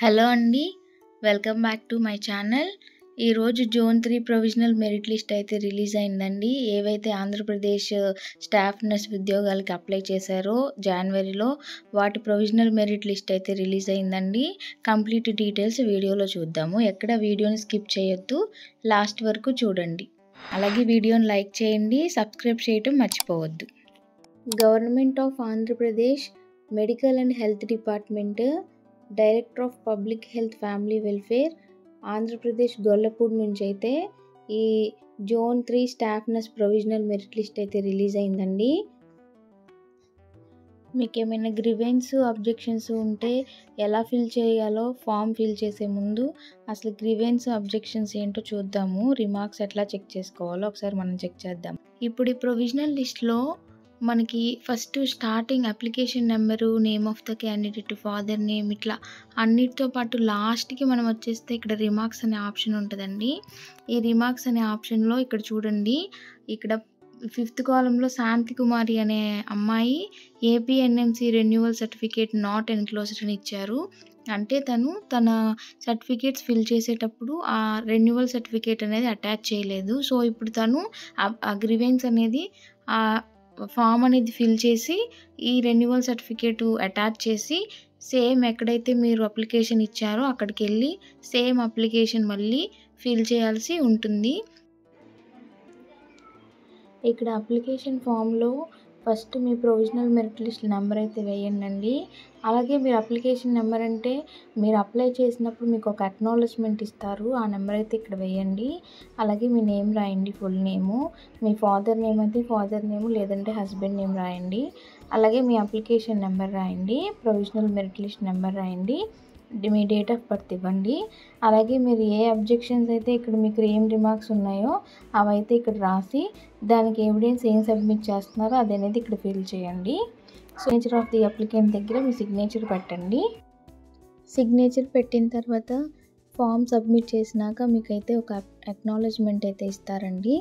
Hello అండి. Welcome back to my channel. ఈరోజు zone 3 provisional merit list అయితే release అయిందండి. ఏవైతే ఆంధ్రప్రదేశ్ స్టాఫ్ నర్స్ ఉద్యోగాలకి అప్లై చేశారో జనవరిలో వాటి ప్రొవిజనల్ మెరిట్ లిస్ట్ అయితే రిలీజ్ అయిందండి. కంప్లీట్ డీటెయిల్స్ వీడియోలో చూద్దాము. ఎక్కడ వీడియోని స్కిప్ చేయొద్దు, లాస్ట్ వరకు చూడండి. అలాగే వీడియోని లైక్ చేయండి, సబ్స్క్రైబ్ చేయటం మర్చిపోవద్దు. Government of Andhra Pradesh medical and health department director of public health family welfare Andhra Pradesh Gollapudi నుంచి అయితే ఈ zone 3 staff nurse provisional merit list అయితే రిలీజ్ అయిందండి. మీకు ఏమైనా గ్రీవెన్స్ అబ్జెక్షన్స్ ఉంటే ఎలా ఫిల్ చేయాలో ఫామ్ ఫిల్ చేసే ముందు అసలు గ్రీవెన్స్ అబ్జెక్షన్స్ ఏంటో చూద్దాము. రిమార్క్స్ ఎట్లా చెక్ చేసుకోవాలో ఒకసారి మనం చెక్ చేద్దాం. ఇప్పుడు ఈ ప్రొవిజనల్ లిస్ట్లో మనకి first starting application number, name of the candidate, father name, ఇట్లా అన్నిటితో పాటు లాస్ట్కి మనం వచ్చేస్తే ఇక్కడ రిమార్క్స్ అనే ఆప్షన్ ఉంటుందండి. ఈ రిమార్క్స్ అనే ఆప్షన్లో ఇక్కడ చూడండి, ఇక్కడ 5th కాలంలో శాంతి కుమారి అనే అమ్మాయి ఏపీఎన్ఎంసీ రెన్యువల్ సర్టిఫికేట్ నాట్ ఎన్క్లోజ్డ్ అని ఇచ్చారు. అంటే తన సర్టిఫికేట్స్ ఫిల్ చేసేటప్పుడు ఆ రెన్యువల్ సర్టిఫికేట్ అనేది అటాచ్ చేయలేదు. సో ఇప్పుడు తను ఆ గ్రీవెన్స్ అనేది ఆ ఫామ్ అనేది ఫిల్ చేసి ఈ రెన్యువల్ సర్టిఫికేట్ అటాచ్ చేసి సేమ్ ఎక్కడైతే మీరు అప్లికేషన్ ఇచ్చారో అక్కడికి వెళ్ళి సేమ్ అప్లికేషన్ మళ్ళీ ఫిల్ చేయాల్సి ఉంటుంది. ఇక్కడ అప్లికేషన్ ఫామ్లో ఫస్ట్ మీ ప్రొవిజనల్ మెరిట్ లిస్ట్ నెంబర్ అయితే వేయండి. అలాగే మీరు అప్లికేషన్ నెంబర్ అంటే మీరు అప్లై చేసినప్పుడు మీకు ఒక అక్నాలెడ్జ్మెంట్ ఇస్తారు, ఆ నెంబర్ అయితే ఇక్కడ వేయండి. అలాగే మీ నేమ్ రాయండి, ఫుల్ నేము, మీ ఫాదర్ నేమ్ అయితే ఫాదర్ నేమ్ లేదంటే హస్బెండ్ నేమ్ రాయండి. అలాగే మీ అప్లికేషన్ నెంబర్ రాయండి, ప్రొవిజనల్ మెరిట్ లిస్ట్ నెంబర్ రాయండి, మీ డేట్ ఆఫ్ బర్త్ ఇవ్వండి. అలాగే మీరు ఏ అబ్జెక్షన్స్ అయితే ఇక్కడ మీకు ఏం రిమార్క్స్ ఉన్నాయో అవైతే ఇక్కడ రాసి దానికి ఎవిడెన్స్ ఏం సబ్మిట్ చేస్తున్నారో అది అనేది ఇక్కడ ఫిల్ చేయండి. సిగ్నేచర్ ఆఫ్ ది అప్లికెంట్ దగ్గర మీ సిగ్నేచర్ పెట్టండి. సిగ్నేచర్ పెట్టిన తర్వాత ఫామ్ సబ్మిట్ చేసినాక మీకైతే ఒక అక్నాలెడ్జ్మెంట్ అయితే ఇస్తారండి.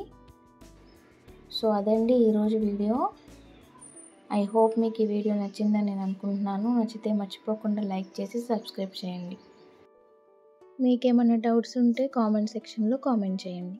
సో అదండి ఈరోజు వీడియో. ఐ హోప్ మీకు ఈ వీడియో నచ్చిందని నేను అనుకుంటున్నాను. నచ్చితే మర్చిపోకుండా లైక్ చేసి సబ్స్క్రైబ్ చేయండి. మీకేమైనా డౌట్స్ ఉంటే కామెంట్ సెక్షన్లో కామెంట్ చేయండి.